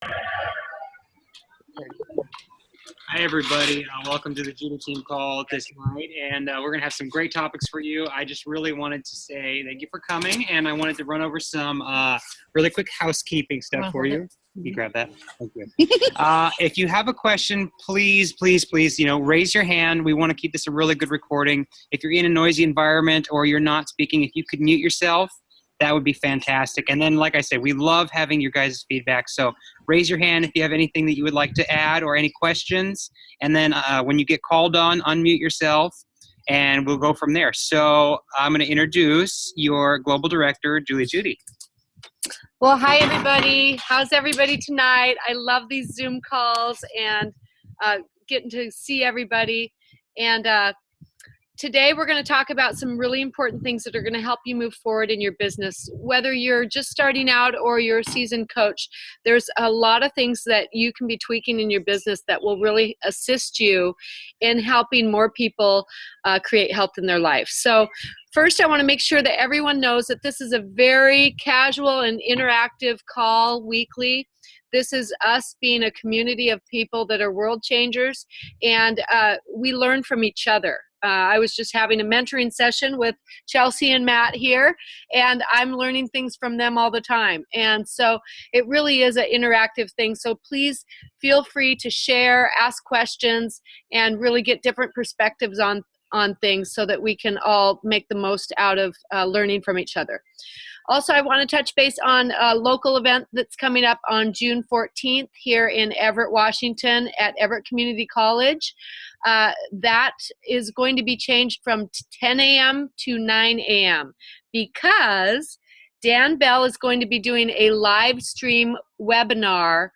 Hi, everybody. Welcome to the Judy team call this night, and we're going to have some great topics for you. I just really wanted to say thank you for coming, and I wanted to run over some really quick housekeeping stuff for you. You grab that. Thank you. If you have a question, please, raise your hand. We want to keep this a really good recording. If you're in a noisy environment or you're not speaking, if you could mute yourself, that would be fantastic. And then, like I said, we love having your guys' feedback. So raise your hand if you have anything that you would like to add or any questions. And then when you get called on, unmute yourself, and we'll go from there. So I'm going to introduce your Global Director, Judy. Well, hi, everybody. How's everybody tonight? I love these Zoom calls and getting to see everybody. And today we're going to talk about some really important things that are going to help you move forward in your business. Whether you're just starting out or you're a seasoned coach, there's a lot of things that you can be tweaking in your business that will really assist you in helping more people create health in their life. So first, I want to make sure that everyone knows that this is a very casual and interactive call weekly. This is us being a community of people that are world changers, and we learn from each other. I was just having a mentoring session with Chelsea and Matt here, and I'm learning things from them all the time. And so it really is an interactive thing. So please feel free to share, ask questions, and really get different perspectives on things so that we can all make the most out of learning from each other. Also, I want to touch base on a local event that's coming up on June 14th here in Everett, Washington at Everett Community College. That is going to be changed from 10 a.m. to 9 a.m. because Dan Bell is going to be doing a live stream webinar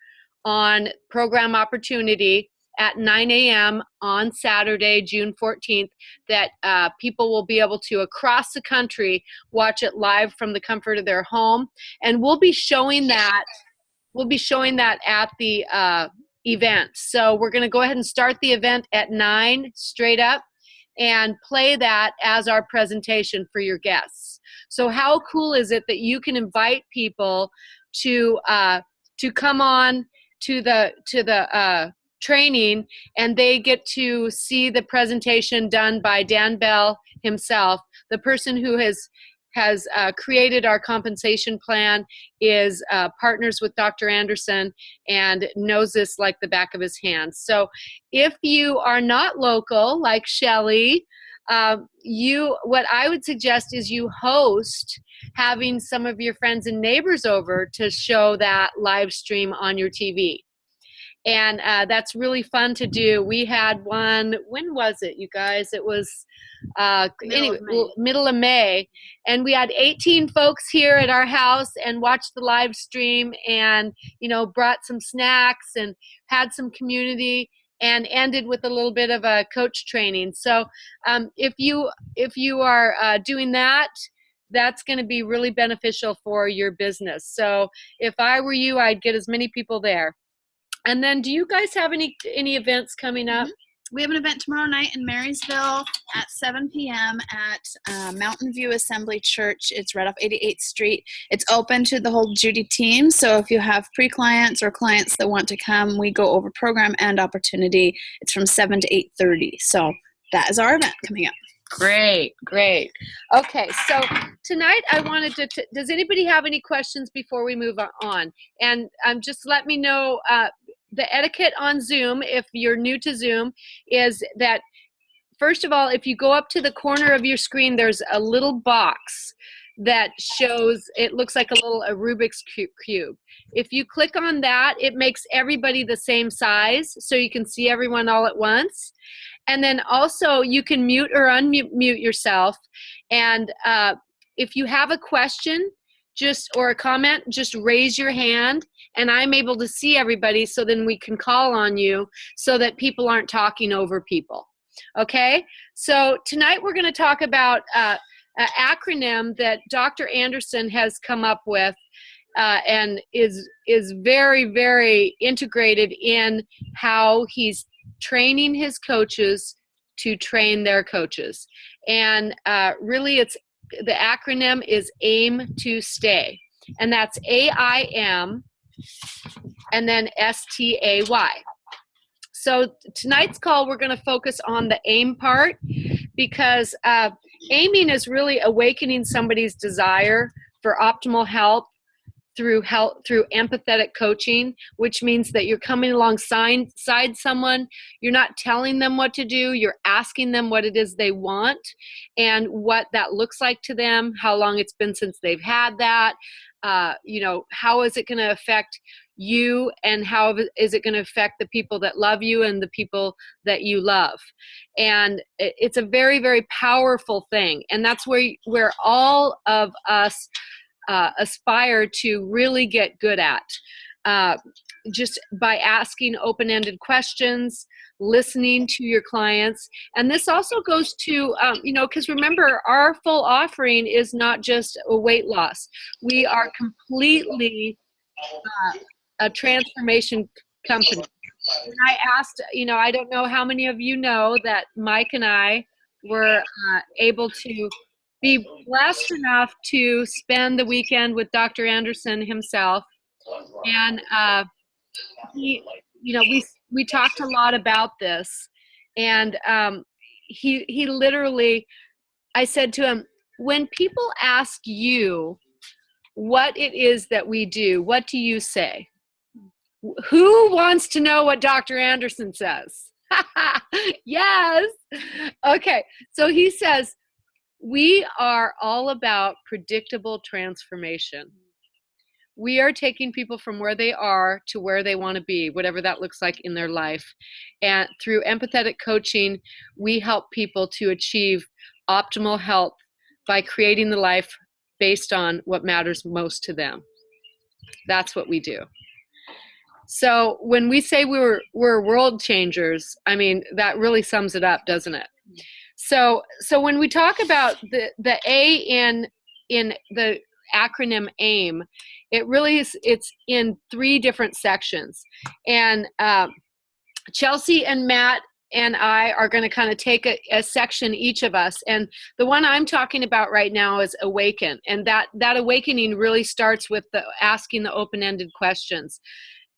on program opportunity at 9 a.m. on Saturday, June 14th, that people will be able to, across the country, watch it live from the comfort of their home. And we'll be showing that at the event. So we're going to go ahead and start the event at 9 straight up and play that as our presentation for your guests. So how cool is it that you can invite people to come on to the training, and they get to see the presentation done by Dan Bell himself. The person who has created our compensation plan is partners with Dr. Anderson and knows this like the back of his hand. So if you are not local, like Shelly, what I would suggest is you host having some of your friends and neighbors over to show that live stream on your TV. And that's really fun to do. We had one, when was it, you guys? It was middle of May. And we had 18 folks here at our house and watched the live stream and, brought some snacks and had some community and ended with a little bit of a coach training. So if you are doing that, that's going to be really beneficial for your business. So if I were you, I'd get as many people there. And then, do you guys have any events coming up? We have an event tomorrow night in Marysville at 7 p.m. at Mountain View Assembly Church. It's right off 88th Street. It's open to the whole Judy team. So if you have pre-clients or clients that want to come, we go over program and opportunity. It's from 7 to 8:30. So that is our event coming up. Great. Okay, so tonight I wanted to, does anybody have any questions before we move on? And just let me know, the etiquette on Zoom, if you're new to Zoom, is that, first of all, if you go up to the corner of your screen, there's a little box that shows, it looks like a Rubik's Cube. If you click on that, it makes everybody the same size, so you can see everyone all at once. And then also you can mute or unmute yourself. And if you have a question or a comment, just raise your hand and I'm able to see everybody, so then we can call on you so that people aren't talking over people. Okay? So tonight we're going to talk about an acronym that Dr. Anderson has come up with and is very, very integrated in how he's training his coaches to train their coaches. And really the acronym is AIM to Stay. And that's AIM and then STAY. So tonight's call, we're going to focus on the AIM part, because aiming is really awakening somebody's desire for optimal health through empathetic coaching, which means that you're coming alongside someone. You're not telling them what to do. You're asking them what it is they want and what that looks like to them, how long it's been since they've had that. How is it going to affect you, and how is it going to affect the people that love you and the people that you love? And it's a very, very powerful thing. And that's where all of us aspire to really get good at, just by asking open-ended questions, listening to your clients. And this also goes to, because remember, our full offering is not just a weight loss. We are completely a transformation company. And I asked, I don't know how many of you know that Mike and I were able to be blessed enough to spend the weekend with Dr. Anderson himself. And we talked a lot about this. And he literally, I said to him, when people ask you what it is that we do, what do you say? Who wants to know what Dr. Anderson says? Yes. Okay. So he says, we are all about predictable transformation. We are taking people from where they are to where they want to be, whatever that looks like in their life. And through empathetic coaching, we help people to achieve optimal health by creating the life based on what matters most to them. That's what we do. So when we say we're world changers, I mean, that really sums it up, doesn't it? So when we talk about the A in the acronym AIM, it really is, it's in 3 different sections. And Chelsea and Matt and I are going to kind of take a section, each of us. And the one I'm talking about right now is awaken. And that awakening really starts with asking the open-ended questions,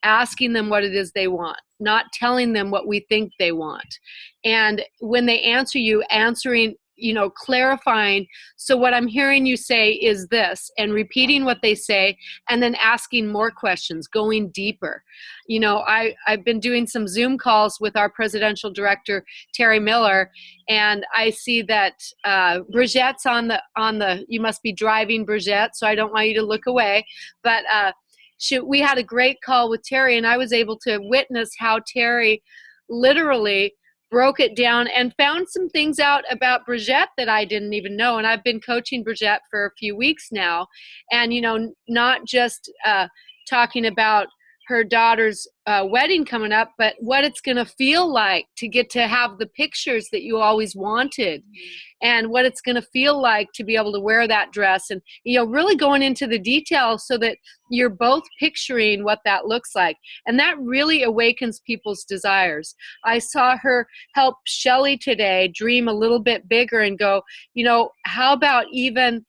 asking them what it is they want, not telling them what we think they want. And when they answer you, answering, clarifying. So what I'm hearing you say is this, and repeating what they say, and then asking more questions, going deeper. I've been doing some Zoom calls with our presidential director, Terry Miller, and I see that Brigette's on the, you must be driving, Brigitte, so I don't want you to look away. But we had a great call with Terry, and I was able to witness how Terry literally broke it down and found some things out about Brigitte that I didn't even know. And I've been coaching Brigitte for a few weeks now. And, not just talking about her daughter's wedding coming up, but what it's going to feel like to get to have the pictures that you always wanted, and what it's going to feel like to be able to wear that dress, and really going into the details so that you're both picturing what that looks like. And that really awakens people's desires. I saw her help Shelly today dream a little bit bigger and go, how about even,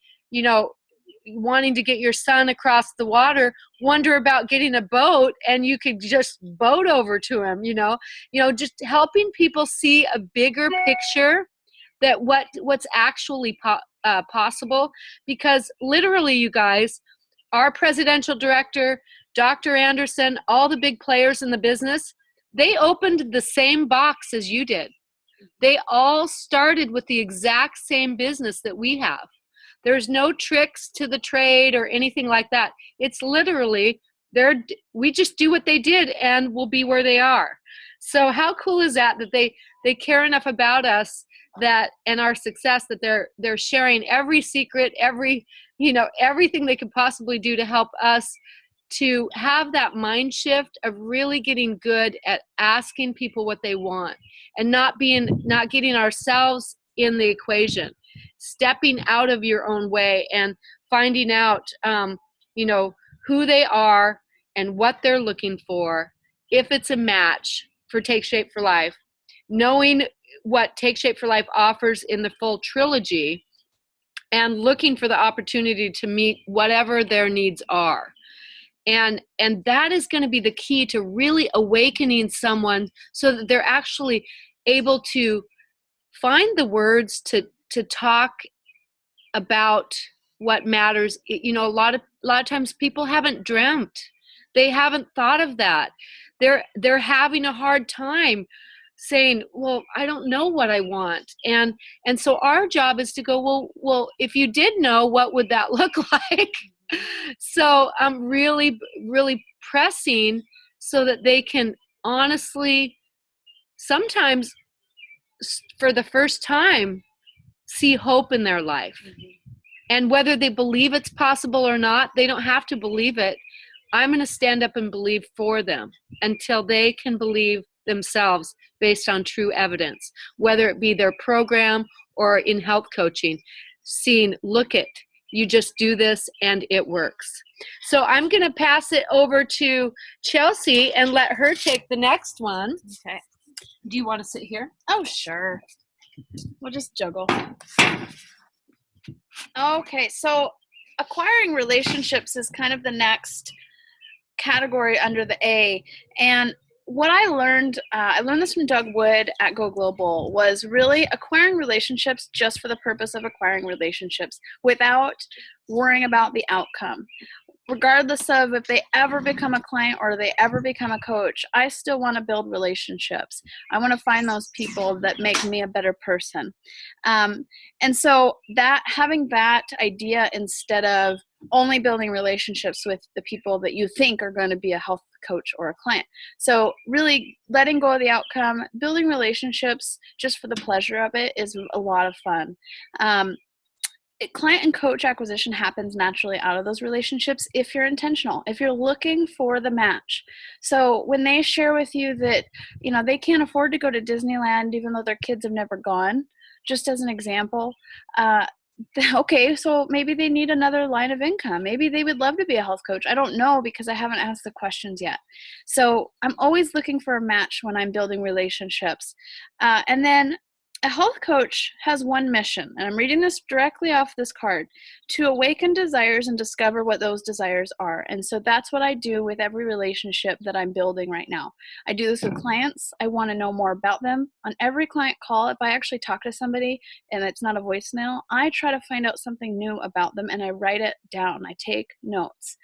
wanting to get your son across the water, wonder about getting a boat and you could just boat over to him, just helping people see a bigger picture, that what's actually possible. Because literally, you guys, our presidential director, Dr. Anderson, all the big players in the business, they opened the same box as you did. They all started with the exact same business that we have. There's no tricks to the trade or anything like that. It's literally, we just do what they did and we'll be where they are. So how cool is that they care enough about us, that, and our success, that they're sharing every secret, everything they could possibly do to help us to have that mind shift of really getting good at asking people what they want, and not getting ourselves in the equation, stepping out of your own way and finding out, who they are and what they're looking for, if it's a match for Take Shape for Life, knowing what Take Shape for Life offers in the full trilogy, and looking for the opportunity to meet whatever their needs are. And that is going to be the key to really awakening someone so that they're actually able to find the words to talk about what matters. You know, a lot of times people haven't dreamt. They haven't thought of that. They're having a hard time saying, well, I don't know what I want. And so our job is to go, well, if you did know, what would that look like? So I'm really, really pressing so that they can honestly, sometimes for the first time, see hope in their life. And whether they believe it's possible or not, they don't have to believe it. I'm going to stand up and believe for them until they can believe themselves based on true evidence, whether it be their program or in health coaching, seeing, look it, you just do this and it works. So I'm going to pass it over to Chelsea and let her take the next one. Okay. Do you want to sit here? Oh, sure. We'll just juggle. Okay, so acquiring relationships is kind of the next category under the A. And what I learned this from Doug Wood at Go Global, was really acquiring relationships just for the purpose of acquiring relationships without worrying about the outcome. Regardless of if they ever become a client or they ever become a coach, I still want to build relationships. I want to find those people that make me a better person. And so that having that idea instead of only building relationships with the people that you think are going to be a health coach or a client. So really letting go of the outcome, building relationships just for the pleasure of it is a lot of fun. Client and coach acquisition happens naturally out of those relationships if you're intentional, if you're looking for the match. So when they share with you that, you know, they can't afford to go to Disneyland even though their kids have never gone, just as an example, okay, so maybe they need another line of income. Maybe they would love to be a health coach. I don't know because I haven't asked the questions yet. So I'm always looking for a match when I'm building relationships. And then a health coach has one mission, and I'm reading this directly off this card: to awaken desires and discover what those desires are. And so that's what I do with every relationship that I'm building right now. I do this with clients. I want to know more about them. On every client call, if I actually talk to somebody and it's not a voicemail, I try to find out something new about them and I write it down. I take notes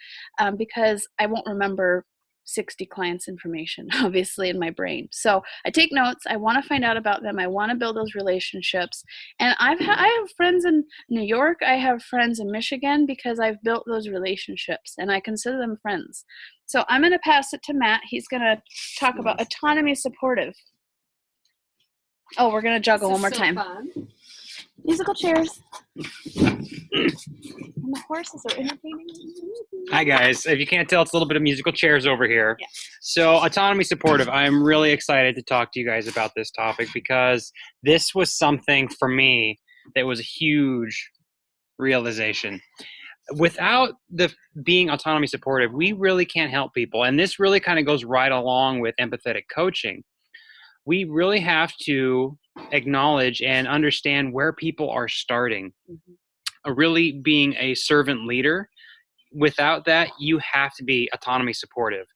because I won't remember 60 clients' information, obviously, in my brain. So I take notes. I want to find out about them. I want to build those relationships. And I have friends in New York. I have friends in Michigan because I've built those relationships and I consider them friends. So I'm going to pass it to Matt. He's going to talk about autonomy supportive. Oh, we're going to juggle one more time. Fun. Musical chairs. And the horses are entertaining. Hi guys, if you can't tell, it's a little bit of musical chairs over here. Yeah. So autonomy supportive, I'm really excited to talk to you guys about this topic because this was something for me that was a huge realization. Without the being autonomy supportive, we really can't help people. And this really kind of goes right along with empathetic coaching. We really have to acknowledge and understand where people are starting. Really being a servant leader. Without that, you have to be autonomy supportive.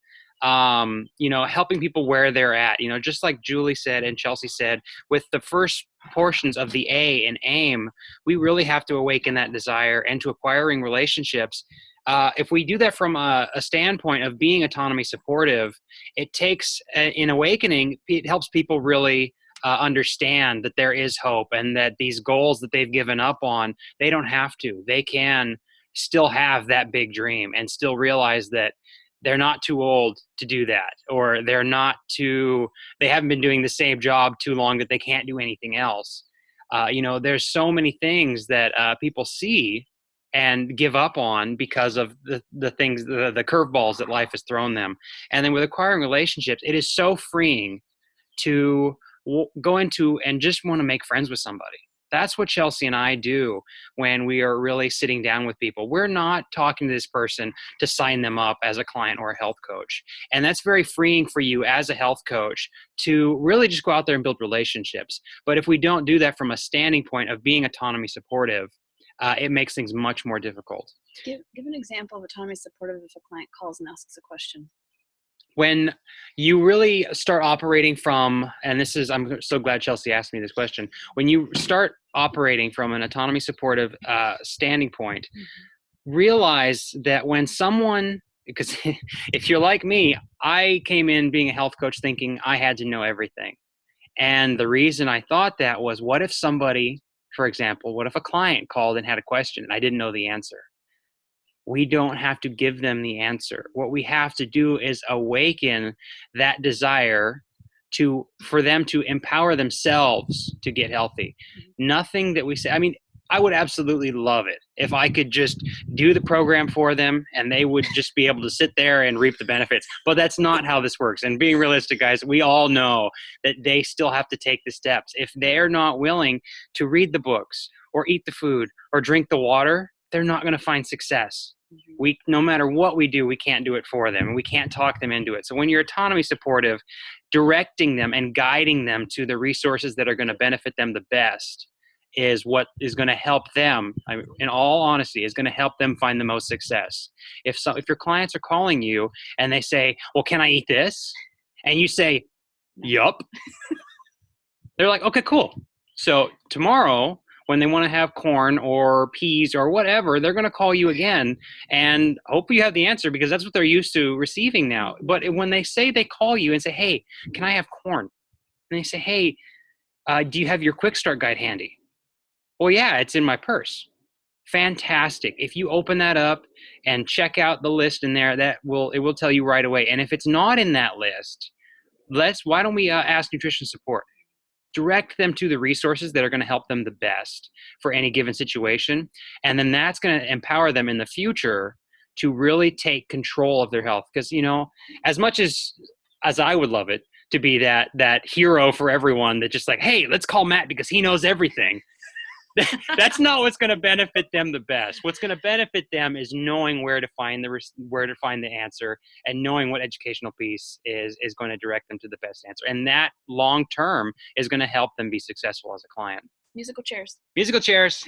Helping people where they're at, just like Julie said and Chelsea said, with the first portions of the A and AIM, we really have to awaken that desire and to acquiring relationships. If we do that from a standpoint of being autonomy supportive, it takes in awakening, it helps people really understand that there is hope and that these goals that they've given up on, they don't have to. They can still have that big dream and still realize that they're not too old to do that, or they haven't been doing the same job too long that they can't do anything else. There's so many things that people see and give up on because of the things, the curveballs that life has thrown them. And then with acquiring relationships, it is so freeing to go into and just want to make friends with somebody. That's what Chelsea and I do when we are really sitting down with people. We're not talking to this person to sign them up as a client or a health coach. And that's very freeing for you as a health coach to really just go out there and build relationships. But if we don't do that from a standing point of being autonomy supportive, it makes things much more difficult. Give an example of autonomy supportive if a client calls and asks a question. When you really start operating from, and this is, I'm so glad Chelsea asked me this question, when you start operating from an autonomy supportive standing point, realize that when someone, because if you're like me, I came in being a health coach thinking I had to know everything. And the reason I thought that was, what if somebody, for example, what if a client called and had a question and I didn't know the answer? We don't have to give them the answer. What we have to do is awaken that desire for them to empower themselves to get healthy. Nothing that we say, I mean, I would absolutely love it if I could just do the program for them and they would just be able to sit there and reap the benefits. But that's not how this works. And being realistic, guys, we all know that they still have to take the steps. If they're not willing to read the books or eat the food or drink the water, they're not going to find success. No matter what we do, we can't do it for them, and we can't talk them into it. So when you're autonomy supportive, directing them and guiding them to the resources that are going to benefit them the best is what is going to help them, in all honesty, is going to help them find the most success. If your clients are calling you and they say, well, can I eat this? And you say, yup. They're like, okay, cool. So tomorrow, when they want to have corn or peas or whatever, they're going to call you again and hope you have the answer, because that's what they're used to receiving now. But when they call you and say, hey, can I have corn? And they say, hey, do you have your quick start guide handy? Well, yeah, it's in my purse. Fantastic. If you open that up and check out the list in there, it will tell you right away. And if it's not in that list, why don't we ask nutrition support? Direct them to the resources that are going to help them the best for any given situation. And then that's going to empower them in the future to really take control of their health. Because, as much as I would love it to be that hero for everyone that just like, hey, let's call Matt because he knows everything. That's not what's going to benefit them the best. What's going to benefit them is knowing where to find the answer, and knowing what educational piece is going to direct them to the best answer. And that long term is going to help them be successful as a client. Musical chairs. Musical chairs.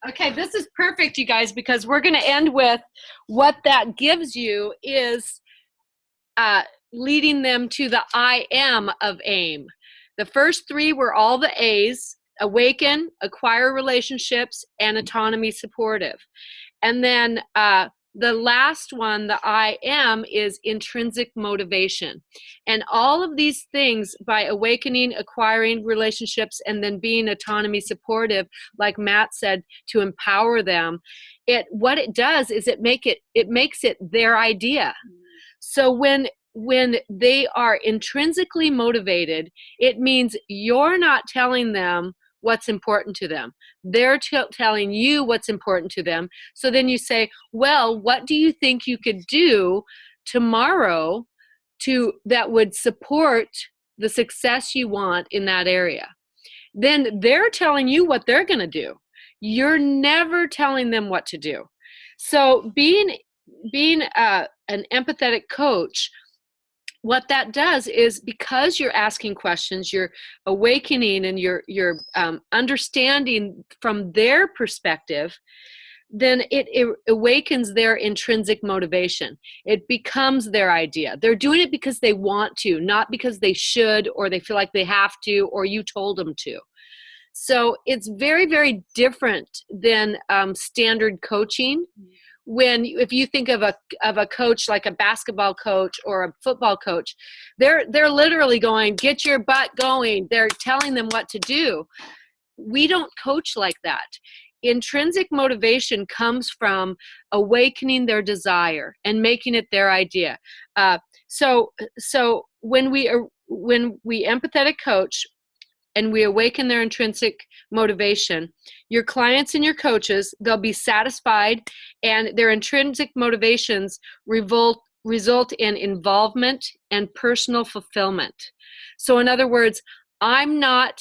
Okay, this is perfect, you guys, because we're going to end with what that gives you is leading them to the I am of AIM. The first three were all the A's: awaken, acquire relationships, and autonomy supportive. And then the last one, the I am, is intrinsic motivation. And all of these things, by awakening, acquiring relationships, and then being autonomy supportive, like Matt said, to empower them, what it does is it makes it their idea. So when they are intrinsically motivated, it means you're not telling them what's important to them. They're telling you what's important to them. So then you say, well, what do you think you could do tomorrow that would support the success you want in that area? Then they're telling you what they're going to do. You're never telling them what to do. So being an empathetic coach, what that does is, because you're asking questions, you're awakening and you're understanding from their perspective, then it awakens their intrinsic motivation. It becomes their idea. They're doing it because they want to, not because they should, or they feel like they have to, or you told them to. So it's very, very different than standard coaching. If you think of a coach like a basketball coach or a football coach, they're literally going, get your butt going. They're telling them what to do. We don't coach like that. Intrinsic motivation comes from awakening their desire and making it their idea. So when we empathetic coach and we awaken their intrinsic motivation, your clients and your coaches, they'll be satisfied, and their intrinsic motivations result in involvement and personal fulfillment. So in other words, I'm not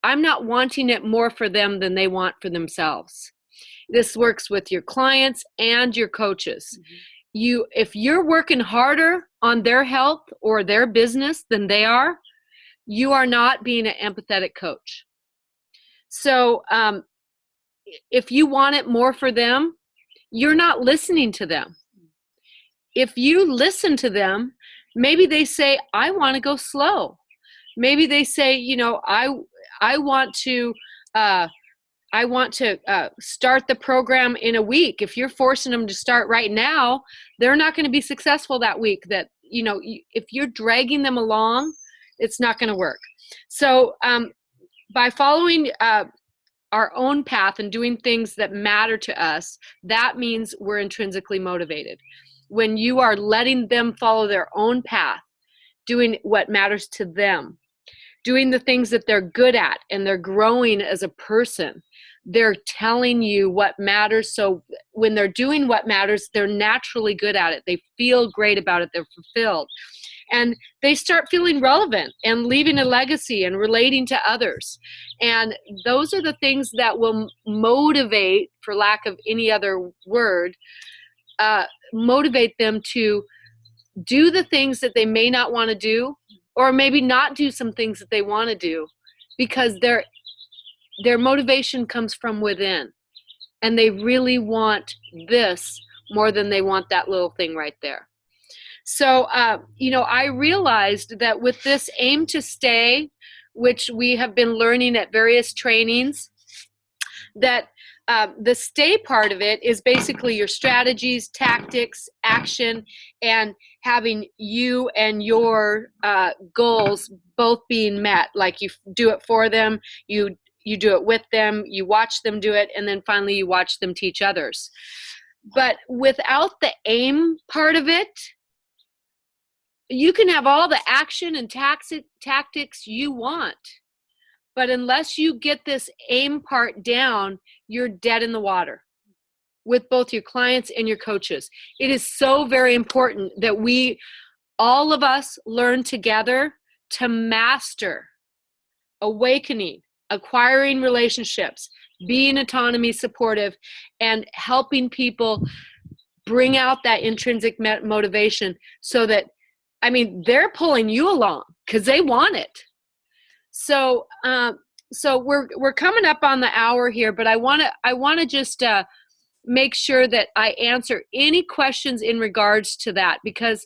wanting it more for them than they want for themselves. This works with your clients and your coaches. Mm-hmm. If you're working harder on their health or their business than they are, you are not being an empathetic coach. So if you want it more for them, you're not listening to them. If you listen to them, maybe they say, I want to go slow. Maybe they say, I want to start the program in a week. If you're forcing them to start right now, they're not going to be successful that week. That, if you're dragging them along, it's not going to work. So by following our own path and doing things that matter to us, that means we're intrinsically motivated. When you are letting them follow their own path, doing what matters to them, doing the things that they're good at, and they're growing as a person, they're telling you what matters. So when they're doing what matters, they're naturally good at it. They feel great about it. They're fulfilled. And they start feeling relevant and leaving a legacy and relating to others. And those are the things that will motivate, for lack of any other word, motivate them to do the things that they may not want to do, or maybe not do some things that they want to do, because their motivation comes from within. And they really want this more than they want that little thing right there. So, I realized that with this aim to stay, which we have been learning at various trainings, that the stay part of it is basically your strategies, tactics, action, and having you and your goals both being met. Like you do it for them, you do it with them, you watch them do it, and then finally you watch them teach others. But without the aim part of it, you can have all the action and tactics you want, but unless you get this aim part down, you're dead in the water with both your clients and your coaches. It is so very important that all of us learn together to master awakening, acquiring relationships, being autonomy supportive, and helping people bring out that intrinsic motivation, so that, they're pulling you along because they want it. So, we're coming up on the hour here, but I want to just make sure that I answer any questions in regards to that, because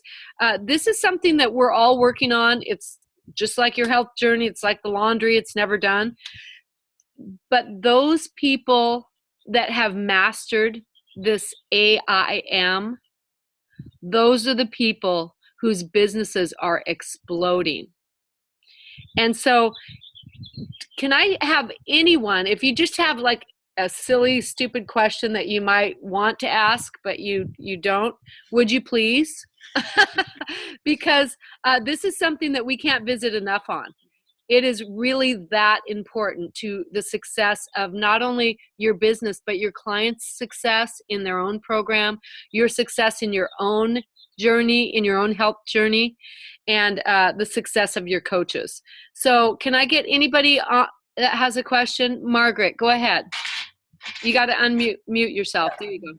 this is something that we're all working on. It's just like your health journey. It's like the laundry. It's never done. But those people that have mastered this AIM, those are the people whose businesses are exploding. And so can I have anyone, if you just have like a silly, stupid question that you might want to ask, but you don't, would you please? Because this is something that we can't visit enough on. It is really that important to the success of not only your business, but your clients' success in their own program, your success in your own journey, in your own health journey, and the success of your coaches. So can I get anybody that has a question? Margaret, go ahead. You got to mute yourself. There you go.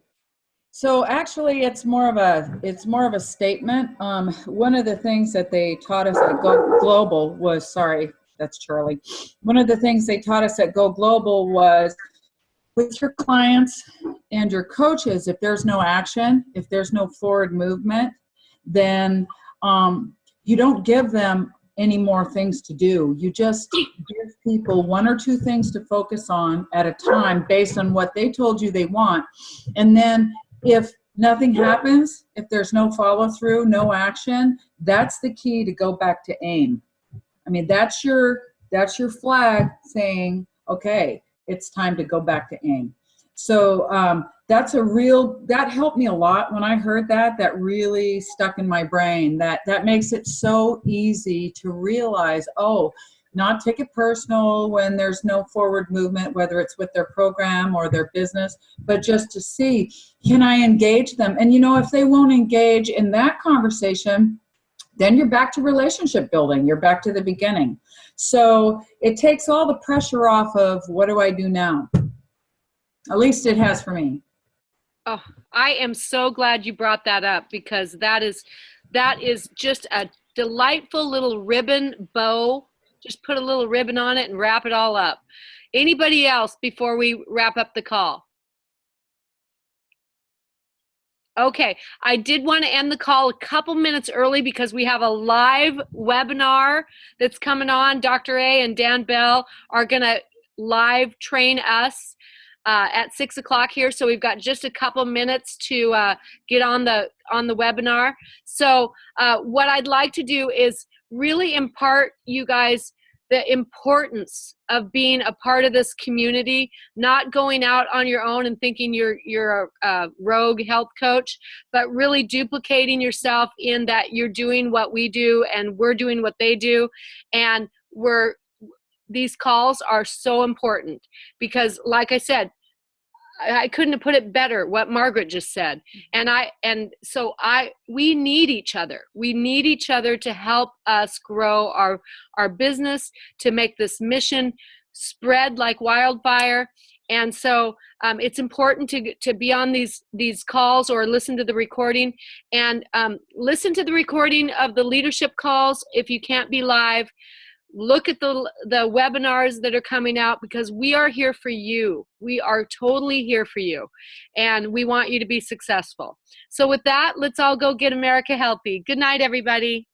So actually, it's more of a statement. One of the things that they taught us at Go Global was, sorry, that's Charlie. One of the things they taught us at Go Global was, with your clients and your coaches, if there's no action, if there's no forward movement, then you don't give them any more things to do. You just give people one or two things to focus on at a time based on what they told you they want. And then if nothing happens, if there's no follow through, no action, that's the key to go back to AIM. That's your flag saying, okay, it's time to go back to AIM. So that helped me a lot when I heard that. That really stuck in my brain. That makes it so easy to realize, not take it personal when there's no forward movement, whether it's with their program or their business, but just to see, can I engage them? And if they won't engage in that conversation, then you're back to relationship building. You're back to the beginning. So it takes all the pressure off of, what do I do now? At least it has for me. Oh, I am so glad you brought that up, because that is just a delightful little ribbon bow Just put a little ribbon on it and wrap it all up. Anybody else before we wrap up the call? Okay, I did want to end the call a couple minutes early because we have a live webinar that's coming on. Dr. A and Dan Bell are going to live train us at 6 o'clock here. So we've got just a couple minutes to get on the webinar. So what I'd like to do is really impart you guys the importance of being a part of this community, not going out on your own and thinking you're a rogue health coach, but really duplicating yourself in that you're doing what we do and we're doing what they do. And these calls are so important because, like I said, I couldn't have put it better what Margaret just said. We need each other. We need each other to help us grow our business, to make this mission spread like wildfire. And so it's important to be on these calls or listen to the recording, and listen to the recording of the leadership calls if you can't be live. Look at the webinars that are coming out because we are here for you. We are totally here for you, and we want you to be successful. So with that, let's all go get America healthy. Good night, everybody.